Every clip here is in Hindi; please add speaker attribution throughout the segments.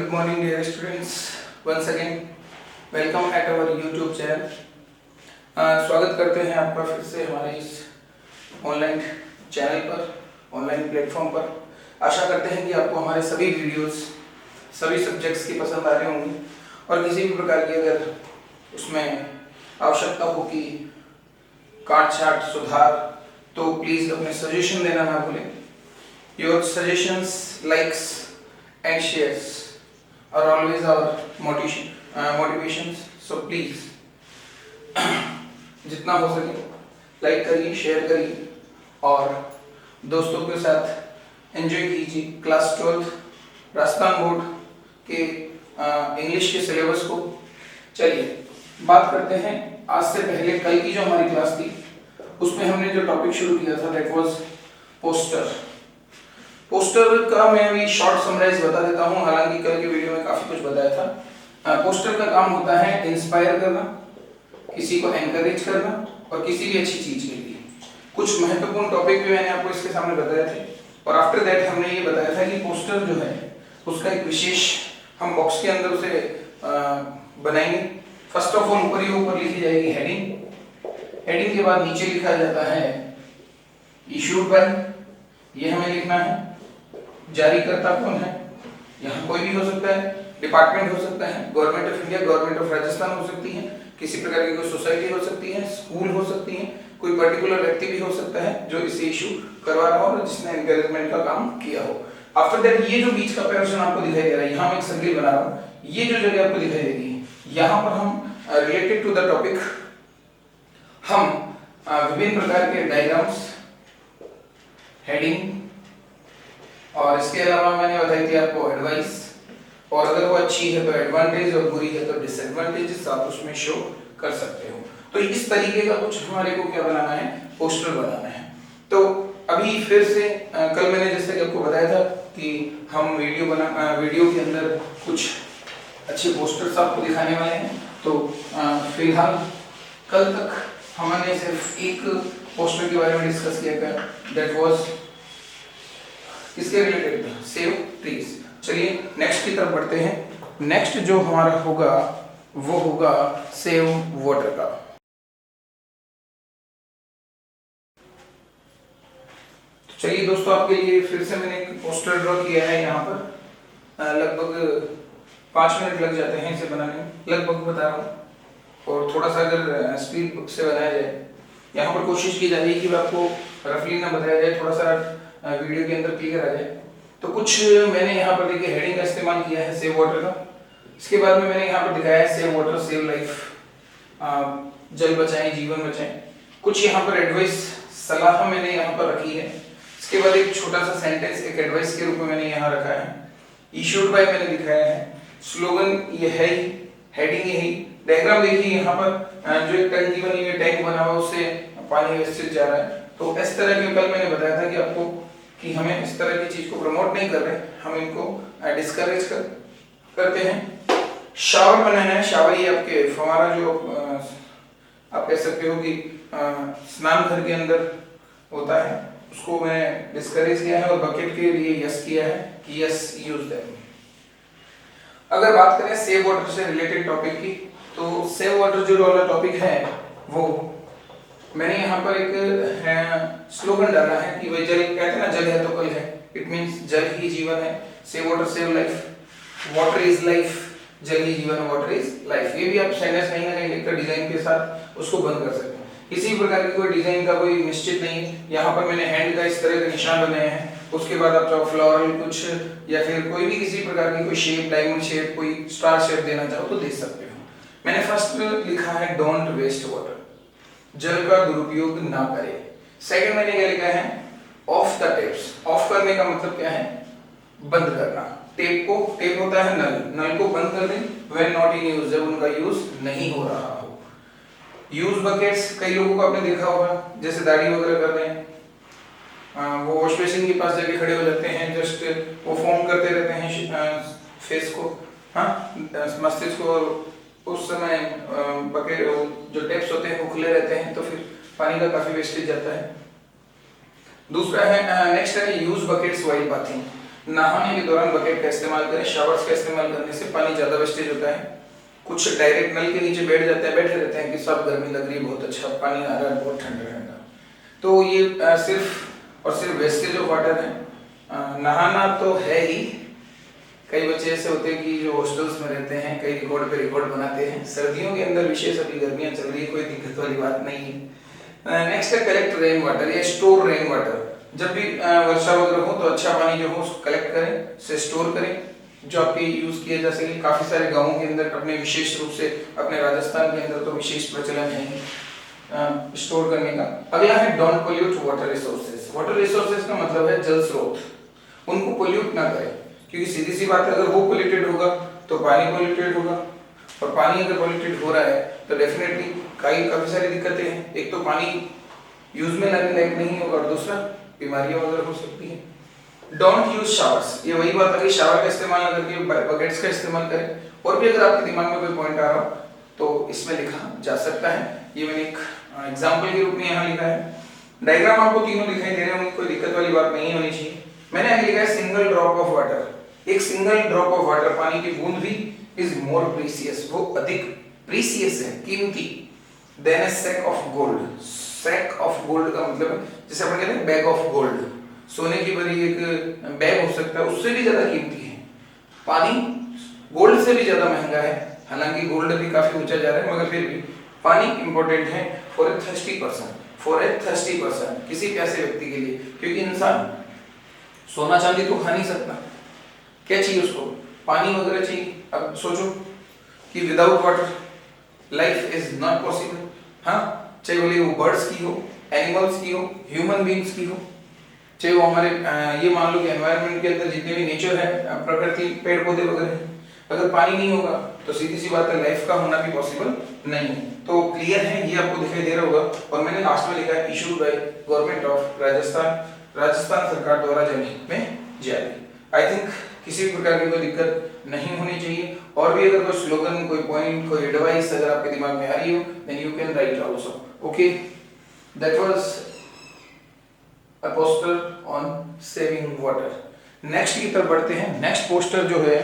Speaker 1: good morning dear students. Once again welcome at our YouTube channel. स्वागत करते हैं आपका फिर से हमारे इस ऑनलाइन चैनल पर, ऑनलाइन प्लेटफॉर्म पर। आशा करते हैं कि आपको हमारे सभी वीडियोस, सभी सब्जेक्ट्स की पसंद आ रहे होंगे और किसी भी प्रकार की अगर उसमें आवश्यकता हो कि काट छाट सुधार तो प्लीज़ अपने सजेशन देना ना भूलें। Your suggestions, likes and shares are always our motivations. So please जितना हो सके लाइक करिए, शेयर करिए और दोस्तों के साथ एंजॉय कीजिए क्लास 12 राजस्थान बोर्ड के इंग्लिश के सिलेबस को। चलिए बात करते हैं आज से पहले कल की जो हमारी क्लास थी उसमें हमने जो टॉपिक शुरू किया था दैट वाज पोस्टर का मैं अभी शॉर्ट समराइज बता देता हूँ। हालांकि कल की वीडियो में काफी कुछ बताया था। पोस्टर का काम होता है इंस्पायर करना, किसी को एनकरेज करना और किसी भी अच्छी चीज के लिए। कुछ महत्वपूर्ण टॉपिक भी मैंने आपको इसके सामने बताए थे और आफ्टर दैट हमने ये बताया था कि पोस्टर जो है उसका एक विशेष हम बॉक्स के अंदर उसे बनाएंगे। फर्स्ट ऑफ ऑल ऊपर लिखी जाएगी हेडिंग के बाद नीचे लिखा जाता है इशूड बाय, ये हमें लिखना है। जारी करता कौन है, यहाँ कोई भी हो सकता है, डिपार्टमेंट हो सकता है, government of India, government of Rajasthan हो सकती है, किसी प्रकार की कोई सोसाइटी हो सकती है, स्कूल हो सकती है, कोई पर्टिकुलर व्यक्ति भी हो सकता है जो इसे इशू करवा रहा हो और जिसने एनकरेजमेंट का काम किया हो। आफ्टर दैट ये जो बीच का पोर्शन आपको दिखाई दे रहा है, यहाँ मैं एक सर्किल बना रहा हूँ, ये जो जगह आपको दिखाई देगी यहाँ पर हम रिलेटेड टू द टॉपिक हम विभिन्न प्रकार के डायग्राम्स, हेडिंग और इसके अलावा मैंने बताई थी आपको एडवाइस, और अगर वो अच्छी है तो एडवांटेज और बुरी है तो डिसएडवांटेजेस आप उसमें शो कर सकते हो। तो इस तरीके का कुछ हमारे को क्या बनाना है, पोस्टर बनाना है। तो अभी फिर से कल मैंने जैसे कि आपको बताया था कि हम वीडियो के अंदर कुछ अच्छे पोस्टर्स आपको दिखाने वाले हैं। तो फिलहाल कल तक हमने सिर्फ एक पोस्टर के बारे में डिस्कस किया था, दैट वाज किसके रिलेटेड, सेव ट्रीज। चलिए नेक्स्ट की तरफ बढ़ते हैं। नेक्स्ट जो हमारा होगा वो होगा सेव वाटर का। तो चलिए दोस्तों आपके लिए फिर से मैंने एक पोस्टर ड्रॉ किया है। यहाँ पर लगभग 5 मिनट लग जाते हैं इसे बनाने में, लगभग बता रहा हूँ। और थोड़ा सा अगर स्पीड से बनाया जाए, यहाँ पर कोशिश की जा रही है कि आपको रफली ना बताया जाए, थोड़ा सा वीडियो के अंदर क्लियर आ जाए। तो कुछ मैंने यहाँ पर देखिए हेडिंग का इस्तेमाल किया है सेव वाटर का। इसके बाद में मैंने यहाँ पर दिखाया है सेव वाटर सेव लाइफ, जल बचाएं जीवन बचाएं। कुछ यहाँ पर एडवाइस सलाह मैंने यहाँ पर रखी है। इसके बाद एक छोटा सा सेंटेंस एक एडवाइस के रूप में मैंने यहाँ रखा है। इशूड बाय मैंने दिखाया है, स्लोगन ये है ही, हेडिंग यही। डायग्राम देखिए यहाँ पर जो एक टंकी बनी हुई है, टैंक बना हुआ, उससे पानी वेस्टेज जा रहा है। तो इस तरह के कल मैंने बताया था कि आपको कि हमें इस तरह की चीज को प्रमोट नहीं कर रहे, हम इनको डिस्करेज करते हैं। शावर बनाना है, शावर ये आपके फवारा जो आप कह सकते हो कि स्नान घर के अंदर होता है, उसको मैं डिस्करेज किया है और बकेट के लिए यस किया है कि यस यूज दैम। अगर बात करें सेव वाटर से रिलेटेड टॉपिक की, तो सेव वाटर जो वाला टॉपिक है वो मैंने यहाँ पर एक स्लोगन डाला है कि भाई जल, कहते हैं ना जल है तो कल है, इट मींस जल ही जीवन है। Save water save life, water is life, जल ही जीवन है, वाटर इज लाइफ। ये भी आप सेंटेंस कहीं ना कहीं लिखकर डिजाइन के साथ उसको बंद कर सकते हैं। किसी प्रकार की कोई डिजाइन का कोई निश्चित नहीं है। यहाँ पर मैंने हैंड का इस तरह के निशान बनाए हैं, उसके बाद आप चाहो फ्लोरल कुछ या फिर कोई भी किसी प्रकार की कोई शेप, डायमंड शेप, कोई स्टार शेप देना चाहो तो दे सकते हो। मैंने फर्स्ट लिखा है डोंट वेस्ट वाटर, जल का दुरुपयोग ना करें। सेकंड मैंने क्या लिखा है, ऑफ द टेप्स। ऑफ करने का मतलब क्या है, बंद करना। टेप होता है नल को बंद कर दें व्हेन नॉट इन यूज, जब उनका यूज नहीं हो रहा हो। यूज बकेट्स, कई लोगों को आपने देखा होगा जैसे दाढ़ी वगैरह कर रहे हैं, वो वॉश बेसिन के पास जाके खड़े हो जाते हैं, जस्ट वो फोम करते रहते हैं फेस को, मस्तिष्क को, उस समय बकेट जो टेप्स होते हैं वो खुले रहते हैं, तो फिर पानी का काफी वेस्टेज जाता है। दूसरा है नेक्स्ट है यूज बकेट्स व्हाइल बाथिंग। नहाने के दौरान बकेट का इस्तेमाल करें। शावर्स का इस्तेमाल करने से पानी ज़्यादा वेस्टेज होता है। कुछ डायरेक्ट नल के नीचे बैठे रहते हैं कि सब गर्मी लग रही है, बहुत अच्छा पानी आ रहा है, बहुत ठंडा ठंडा। तो ये सिर्फ और सिर्फ वेस्टेज ऑफ वाटर है। नहाना तो है ही। कई बच्चे ऐसे होते हैं कि जो हॉस्टल्स में रहते हैं, कई रिकॉर्ड पे रिकॉर्ड बनाते हैं। सर्दियों के अंदर विशेष, अभी गर्मियाँ चल रही है, कोई दिक्कत वाली बात नहीं है। नेक्स्ट है कलेक्ट रेन वाटर या स्टोर रेन वाटर। जब भी वर्षा वगैरह हो तो अच्छा पानी जो हो उसको कलेक्ट करें, से स्टोर करें, जो आपके यूज किया जा सके। काफी सारे गांवों के अंदर अपने विशेष रूप से अपने राजस्थान के अंदर तो विशेष प्रचलन है स्टोर करने का। अगला है don't pollute water resources. Water resources का मतलब है जल स्रोत, उनको पोल्यूट ना करें, क्योंकि सीधी सी बात है, अगर वो पोल्यूटेड होगा तो पानी पोल्यूटेड होगा, और पानी अगर पोल्यूटेड हो रहा है तो डेफिनेटली काफी सारी दिक्कतें हैं। एक तो पानी यूज में लाने लायक नहीं होगा, और दूसरा बीमारियां वगैरह हो सकती है। डोंट यूज शावर्स, ये वही बात है कि शावर का इस्तेमाल ना करके बकेट्स का इस्तेमाल करें। और भी अगर आपके दिमाग में कोई पॉइंट आ रहा हो तो इसमें लिखा जा सकता है। ये मैंने एक एग्जांपल के रूप में यहाँ लिखा है। डायग्राम आपको तीनों दिखाई दे रहे होंगे, कोई दिक्कत वाली बात नहीं होनी चाहिए। मैंने आगे लिखा है सिंगल ड्रॉप ऑफ वाटर। एक सिंगल ड्रॉप ऑफ वाटर, पानी की बूंद भी, इज मोर प्रीसियस, वो अधिक प्रीसियस है, कीमती, then a sack of gold. Sack of gold का मतलब है जैसे अपन कहते हैं बैग ऑफ गोल्ड, सोने की भरी एक बैग हो सकता है, उससे भी ज्यादा कीमती है। पानी गोल्ड से भी ज्यादा महंगा है, हालांकि गोल्ड भी काफी ऊंचा जा रहा है, मगर फिर भी पानी इंपॉर्टेंट है for a thirsty person, for a thirsty person, किसी प्यासे व्यक्ति के लिए। क्योंकि इंसान सोना चांदी तो खा नहीं सकता, क्या चाहिए उसको, पानी वगैरह चाहिए। अब सोचो कि without water life is not possible. हाँ, चाहे बोले वो बर्ड्स की हो, एनिमल्स की हो, ह्यूमन बींग्स की हो, चाहे वो हमारे ये मान लो कि एनवायरनमेंट के अंदर जितने भी नेचर है, प्रकृति, पेड़ पौधे वगैरह, अगर पानी नहीं होगा तो सीधी सी बात है लाइफ का होना भी पॉसिबल नहीं है। तो क्लियर है, ये आपको दिखाई दे रहा होगा। और मैंने लास्ट में लिखा है issued by government of Rajasthan, Rajasthan सरकार द्वारा जनहित में जारी। आई थिंक किसी भी प्रकार की कोई दिक्कत नहीं होनी चाहिए। और भी अगर कोई स्लोगन, कोई पॉइंट, कोई एडवाइस अगर आपके दिमाग में आ रही हो, then you can write also. Okay, that was a poster on saving water। Next की तरफ बढ़ते हैं। नेक्स्ट पोस्टर जो है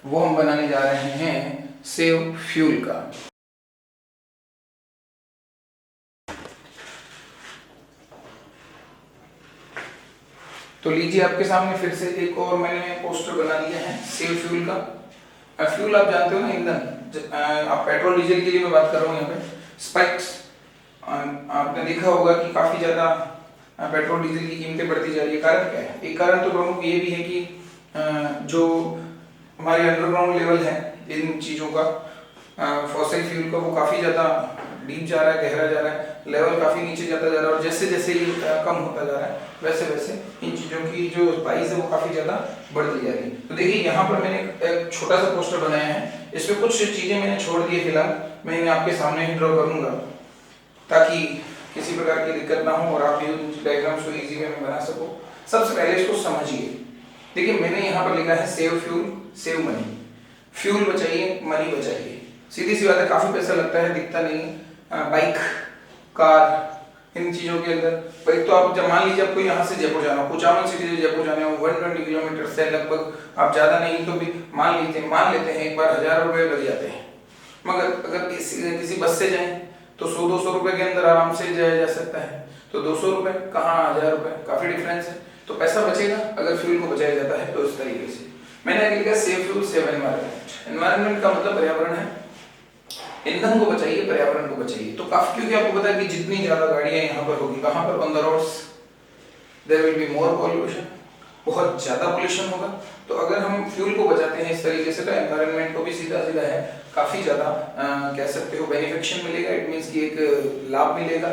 Speaker 1: वो हम बनाने जा रहे हैं सेव फ्यूल का। तो लीजिए आपके सामने फिर से एक और मैंने पोस्टर बना दिया है सेव फ्यूल का। फ्यूल आप जानते हो ना, ईंधन। आप पेट्रोल डीजल के लिए मैं बात कर रहा हूँ यहाँ पे। स्पाइक्स आपने देखा होगा कि काफी ज्यादा पेट्रोल डीजल की कीमतें बढ़ती जा रही है। कारण क्या है? एक कारण तो प्रमुख ये भी है कि जो हमारे अंडरग्राउंड लेवल है इन चीज़ों का, फॉसिल फ्यूल का, वो काफ़ी ज़्यादा डीप जा रहा है, गहरा जा रहा है, लेवल काफ़ी नीचे जाता जा रहा है। और जैसे जैसे ये कम होता जा रहा है वैसे वैसे इन चीज़ों की जो प्राइस है वो काफ़ी ज़्यादा बढ़ती जा रही है। तो देखिए यहाँ पर मैंने एक छोटा सा पोस्टर बनाया है, इसमें कुछ चीज़ें मैंने छोड़ दी है फिलहाल, मैं इन्हें आपके सामने ही ड्रॉ करूँगा ताकि किसी प्रकार की दिक्कत ना हो और आप भी डायग्राम्स को इजी वे में बना सको। सबसे पहले इसको समझिए। देखिए मैंने यहाँ पर लिखा है save fuel save money. Fuel बचाइए, मनी बचाइए। सीधी सी बात है, काफी पैसा लगता है, दिखता नहीं। बाइक, कार, इन चीजों के अंदर भाई, तो आप जब मान लीजिए आपको यहाँ से जयपुर जाना हो, कुचामन सिटी से जयपुर जाना हो, 120 किलोमीटर से लगभग, आप ज्यादा नहीं तो भी मान लेते हैं एक बार 1000 रुपए लग जाते हैं। मगर अगर किसी बस से जाएं तो 100-200 रुपए के अंदर आराम से जाया जा सकता है। तो 200 रुपए कहाँ 1000 रुपए, काफी डिफरेंस है। तो पैसा बचेगा अगर फ्यूल को बचाया जाता है तो इस तरीके से। मैंने आगे लिखा save fuel save environment. Environment का मतलब पर्यावरण है, ईंधन को बचाइए, पर्यावरण को बचाइए। तो काफी, क्योंकि आपको पता है कि जितनी ज्यादा गाड़ियां यहाँ पर होगी, कहाँ पर, on the roads, there will be more pollution, बहुत ज्यादा पोल्यूशन होगा। तो अगर हम फ्यूल को बचाते हैं इस तरीके से तो एनवायरनमेंट को भी सीधा सीधा है काफी ज्यादा कह सकते हो बेनिफिशियल मिलेगा। इट मींस कि एक लाभ मिलेगा।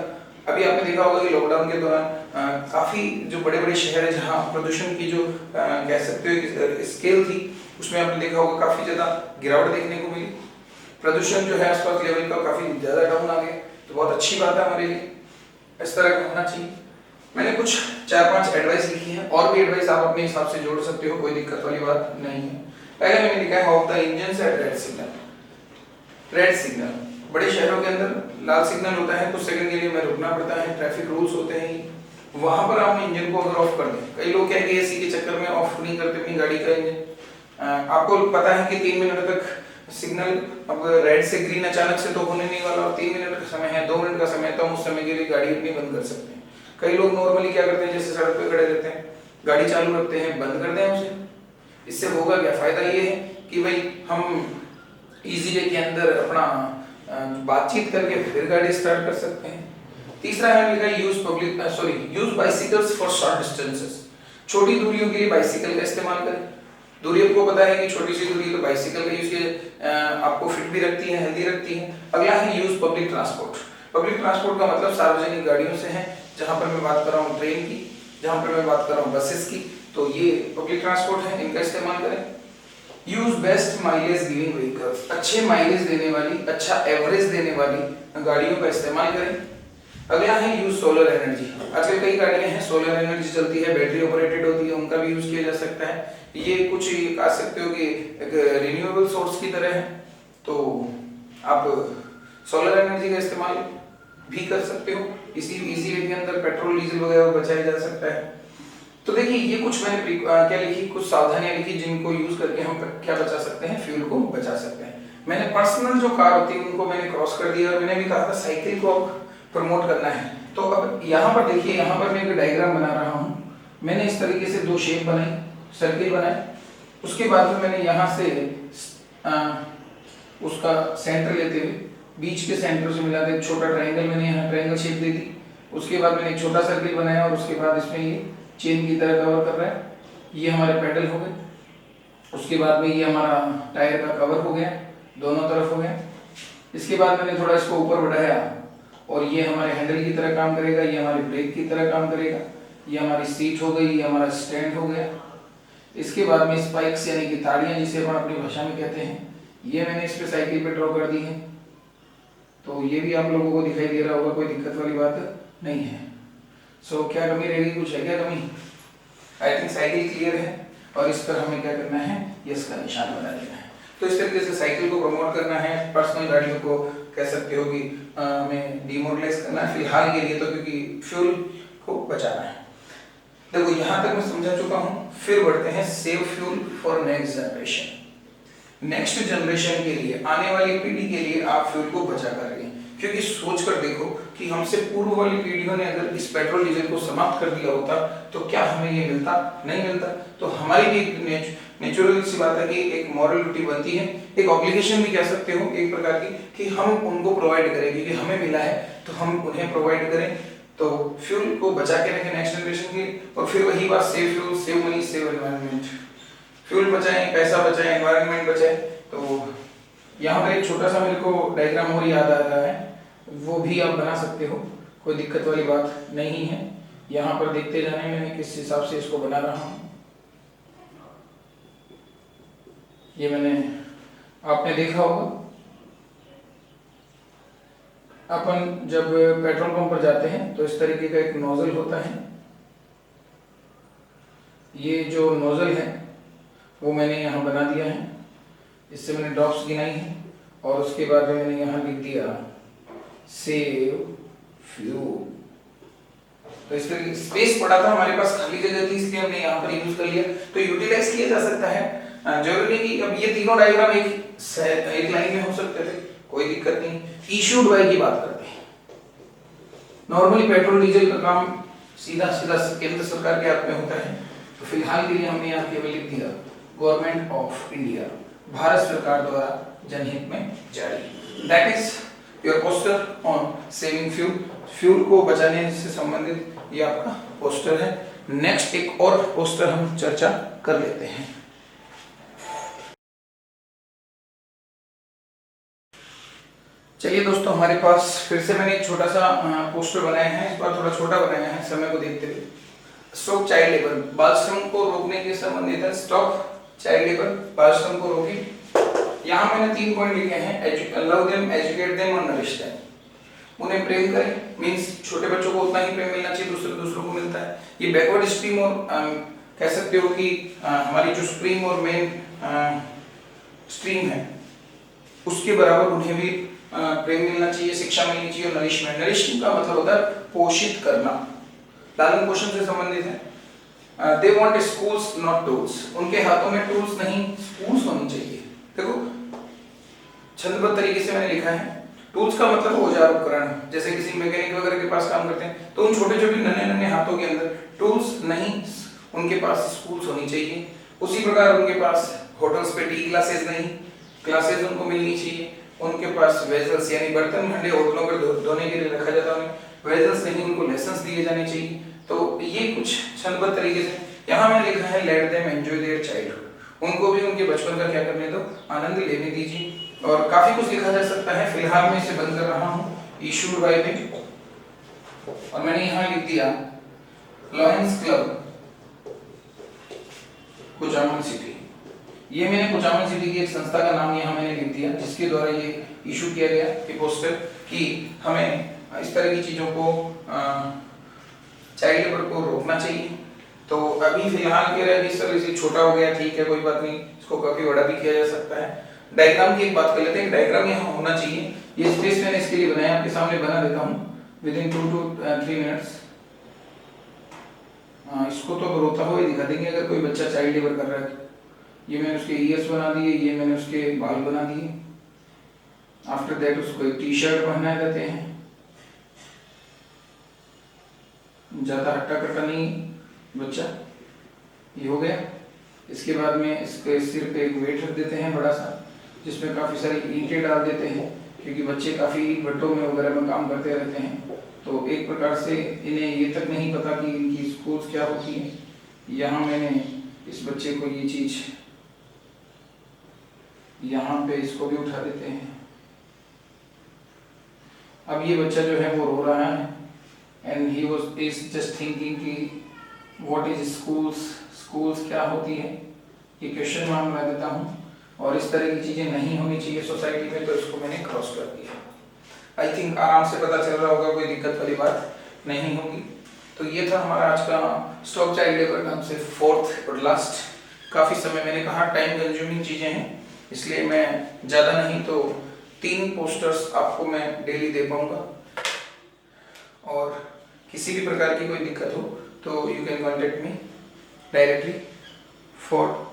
Speaker 1: अभी आपने देखा होगा कि लॉकडाउन के दौरान काफी जो बड़े बड़े शहर है जहाँ प्रदूषण की जो कह सकते हो स्केल थी, उसमें आपने देखा होगा काफी ज्यादा गिरावट देखने को मिली। प्रदूषण जो है आसपास लेवल का काफी ज्यादा डाउन आ गया, तो बहुत अच्छी बात है हमारे लिए, इस तरह का होना चाहिए। मैंने कुछ 4-5 एडवाइस लिखी है, और भी एडवाइस आप अपने हिसाब से जोड़ सकते हो, कोई दिक्कत वाली बात नहीं है। पहले मैंने लिखा है of the engine at red signal. Red signal, बड़े शहरों के अंदर लाल सिग्नल होता है, कुछ सेकंड के लिए हमें रुकना पड़ता है, ट्रैफिक रूल्स होते हैं, वहां पर आप इंजन को अगर ऑफ कर दें, कई लोग क्या है कि एसी के चक्कर में ऑफ नहीं करते अपनी गाड़ी का इंजन। आपको पता है कि 3 मिनट तक सिग्नल, अब रेड से ग्रीन अचानक से तो होने नहीं वाला, और 3 मिनट का समय है, 2 मिनट का समय है, तो हम उस समय के लिए गाड़ी अपनी बंद कर सकते हैं। कई लोग नॉर्मली क्या करते हैं, जैसे सड़क पे खड़े रहते हैं, गाड़ी चालू रखते हैं, बंद कर दें उसे। इससे होगा क्या, फायदा ये है कि भाई हम इजी वे के अंदर अपना बातचीत करके फिर गाड़ी स्टार्ट कर सकते हैं। तीसरा है लिखा use bicycles for short distances. छोटी दूरियों के लिए बाइसिकल का इस्तेमाल करें। दूरी आपको पता है कि छोटी सी दूरी तो बाइसिकल का यूज आपको फिट भी रखती है, हेल्दी रखती है। अगला है use public transport. Public transport का मतलब सार्वजनिक गाड़ियों से है, जहां पर मैं बात कर रहा हूँ ट्रेन की, जहां पर मैं बात कर रहा हूँ बसेस की, तो ये पब्लिक ट्रांसपोर्ट है, इनका इस्तेमाल करें। Use best mileage giving vehicles. अच्छे माइलेज देने वाली, अच्छा एवरेज देने वाली गाड़ियों का इस्तेमाल करें। अगला है यूज सोलर एनर्जी। आजकल कई गाड़ियां हैं सोलर एनर्जी चलती है, बैटरी ऑपरेटेड होती है, उनका भी यूज किया जा सकता है। ये कुछ कह सकते हो कि एक रिन्यूएबल सोर्स की तरह है, तो आप सोलर एनर्जी का इस्तेमाल भी कर सकते हो। इसी वे के अंदर पेट्रोल डीजल वगैरह बचाया जा सकता है। तो देखिए ये कुछ मैंने क्या लिखी, कुछ सावधानियां लिखी जिनको यूज करके हम क्या बचा सकते हैं, फ्यूल को बचा सकते हैं। मैंने पर्सनल जो कार होती है उनको मैंने क्रॉस कर दिया, और मैंने भी कहा था साइकिल को प्रमोट करना है। तो अब यहाँ पर देखिए, यहाँ पर मैं एक डायग्राम बना रहा हूँ। मैंने इस तरीके से 2 शेप बनाई, सर्किल बनाए, उसके बाद में मैंने यहाँ से उसका सेंटर लेते हुए बीच के सेंटर से मिला के एक छोटा ट्रायंगल, मैंने यहाँ ट्रायंगल शेप दे दी। उसके बाद मैंने एक छोटा सर्किल बनाया, और उसके बाद इसमें ये चेन की तरह कवर कर रहा है। ये हमारे पैडल हो गए। उसके बाद में ये हमारा टायर का कवर हो गया, दोनों तरफ हो गया। इसके बाद मैंने थोड़ा इसको ऊपर बढ़ाया, और ये हमारे हैंडल की तरह काम करेगा, ये हमारे ब्रेक की तरह काम करेगा। ये हमारी सीट हो गई, ये हमारा स्टैंड हो गया। इसके बाद में स्पाइक्स यानी कि ताड़ियाँ जिसे अपन अपनी भाषा में कहते हैं, ये मैंने इस पे साइकिल पे ड्रॉ कर दी है। तो ये भी आप लोगों को दिखाई दे रहा होगा, कोई दिक्कत वाली बात नहीं है। सो क्या कमी रहेगी, कुछ है क्या कमी? आई थिंक साइकिल क्लियर है, और इस पर हमें क्या करना है, यस का निशान बना देना है। तो इस तरीके से साइकिल को प्रमोट करना है। पर्सनल गाड़ियों को कह सकते हो कि हमें डिमोरलाइज करना है फिलहाल के लिए, तो क्योंकि फ्यूल को बचाना है। देखो यहाँ तक मैं समझा चुका हूँ। फिर बढ़ते हैं save fuel for next generation. Next generation के लिए, आने वाली पीढ़ी के लिए आप फ्यूल को बचा कर रहे हैं। क्योंकि सोच कर देखो कि हमसे पूर्व वाली पीढ़ियों ने अगर इस पेट्रोल डीजल को समाप्त कर दिया होता तो क्या हमें ये मिलता? नहीं मिलता। तो हमारी भी एक नेचुरल सी बात है कि एक मॉरल ड्यूटी बनती है, एक ऑब्लिगेशन भी कह सकते हो एक प्रकार की, कि हम उनको प्रोवाइड करें, क्योंकि हमें मिला है तो हम उन्हें प्रोवाइड करें। तो फ्यूल को बचा के रखें नेक्स्ट जनरेशन के। और फिर वही बात, save fuel, save money, save environment. Fuel बचाएं, पैसा बचाएं, एनवायरनमेंट बचाएं। तो यहाँ पर एक छोटा सा मेरे को डायग्राम और याद आ रहा है, वो भी आप बना सकते हो, कोई दिक्कत वाली बात नहीं है। यहाँ पर देखते जाने मैंने किस हिसाब से इसको बना रहा हूँ। ये मैंने, आपने देखा होगा, अपन जब पेट्रोल पंप पर जाते हैं तो इस तरीके का एक नोजल होता है। ये जो नोजल है वो मैंने यहाँ बना दिया है, इससे मैंने ड्रॉप्स गिनाई है, और उसके बाद में मैंने यहाँ लिख दिया सेव फ्यूल। तो इस तरीके स्पेस पड़ा था हमारे पास, खाली जगह थी, इसलिए हमने यहाँ पर यूज कर लिया। तो यूटिलाइज किया जा सकता है, जरूरी नहीं कि अब ये तीनों डायग्राम एक लाइन में हो सकते थे, कोई दिक्कत नहीं। इशूड बाय की बात करते हैं। नॉर्मली पेट्रोल डीजल का काम सीधा सीधा केंद्र सरकार के हाथ में होता है, तो फिलहाल के लिए हमने यहाँ केवल लिख दिया गवर्नमेंट ऑफ इंडिया, भारत सरकार द्वारा जनहित में जारी। That is your poster on saving fuel. Fuel को बचाने से संबंधित ये आपका पोस्टर है। नेक्स्ट एक और पोस्टर हम चर्चा कर लेते हैं। चलिए दोस्तों, हमारे पास फिर से मैंने एक छोटा सा पोस्टर बनाया है, इस बार थोड़ा छोटा बनाया है समय को देखते हुए। स्टॉप चाइल्ड लेबर, बाल श्रम को रोकने के संबंधित है। स्टॉप चाइल्ड लेबर, बाल श्रम को रोकें। यहाँ मैंने 3 पॉइंट लिखे हैं, लव देम, एजुकेट देम और नरिश देम। उन्हें प्रेम करें, मीन्स छोटे बच्चों को उतना ही प्रेम मिलना चाहिए दूसरों को मिलता है। ये बैकवर्ड स्ट्रीम और कह सकते हो कि हमारी जो स्ट्रीम और मेन स्ट्रीम है उसके बराबर उन्हें भी प्रेम मिलना चाहिए, शिक्षा मिलनी चाहिए। और नरिशमेंट, नरिशमेंट का मतलब होता है पोषित करना। लालन पोषण से संबंधित है। They want schools not tools, उनके हाथों में टूल्स नहीं स्कूल्स होनी चाहिए। देखो छंदबद्ध तरीके से मैंने लिखा है, टूल्स का मतलब औजार उपकरण, जैसे किसी मैकेनिक वगैरह के पास काम करते हैं तो उन छोटे छोटे नन्हे नन्हे हाथों के अंदर टूल्स नहीं, उनके पास स्कूल्स होनी चाहिए। उसी प्रकार उनके पास होटल्स पे टी ग्लासेस नहीं, क्लासेस उनको मिलनी चाहिए। उनके पास वेजल्स यानी बर्तन भांडे होटलों पर धोने के लिए रखा जाता है, वेजल्स नहीं, उनको लेसन्स दिए जाने चाहिए। तो ये कुछ छंदबद्ध तरीके से यहाँ मैंने लिखा है let them enjoy their childhood, उनको भी उनके बचपन का क्या करने दो, आनंद लेने दीजिए। और काफी कुछ लिखा जा सकता है, फिलहाल मैं इसे बंद कर रहा हूँ। इशूड बाय में, और मैंने यहाँ लिख दिया लॉयंस क्लब कुचामन सिटी। ये मैंने कुचामन सिटी की एक संस्था का नाम यहाँ मैंने लिख दिया, जिसके द्वारा ये इशू किया गया ये पोस्टर कि हमें इस तरह की चीजों को चाइल्ड लेबर को रोकना चाहिए। तो अभी फिलहाल कह रहा है कि सर इसे छोटा हो गया, ठीक है कोई बात नहीं, इसको काफी बड़ा भी किया जा सकता है। डायग्राम की एक बात कर लेते हैं, डायग्राम यहाँ होना चाहिए। ये स्पेस मैंने इसके लिए बनाया, आपके सामने बना देता हूँ विद इन 2 to 3 मिनट्स। इसको तो रोता हुआ ही दिखा देंगे अगर कोई बच्चा चाइल्ड लेबर कर रहा है। ये मैंने उसके ईयर्स बना दिए, ये मैंने उसके बाल बना दिए। आफ्टर दैट उसको एक टी शर्ट पहना देते हैं, ज्यादा हट्टा कट्टा नहीं बच्चा, ये हो गया। इसके बाद में इसके सिर पे एक वेट रख देते हैं बड़ा सा, जिसमें काफी सारी ईंटें डाल देते हैं, क्योंकि बच्चे काफी भट्टों में वगैरह में काम करते रहते हैं। तो एक प्रकार से इन्हें ये तक नहीं पता कि इनकी स्कूल्स क्या होती है। यहाँ मैंने इस बच्चे को ये चीज यहाँ पे इसको भी उठा देते हैं। अब ये बच्चा जो है वो रो रहा है and he was is just thinking कि व्हाट इज स्कूल्स, स्कूल्स क्या होती है, ये क्वेश्चन मार्क मैं देता हूँ। और इस तरह की चीजें नहीं होनी चाहिए सोसाइटी में, तो इसको मैंने क्रॉस कर दिया। आई थिंक आराम से पता चल रहा होगा, कोई दिक्कत वाली बात नहीं होगी। तो ये था हमारा आज का स्टॉप चाइल्ड लेबर नाम से 4th और लास्ट। काफी समय मैंने कहा टाइम कंज्यूमिंग चीजें हैं, इसलिए मैं ज्यादा नहीं तो 3 पोस्टर्स आपको मैं डेली दे पाऊंगा। और किसी भी प्रकार की कोई दिक्कत हो तो you can contact me directly for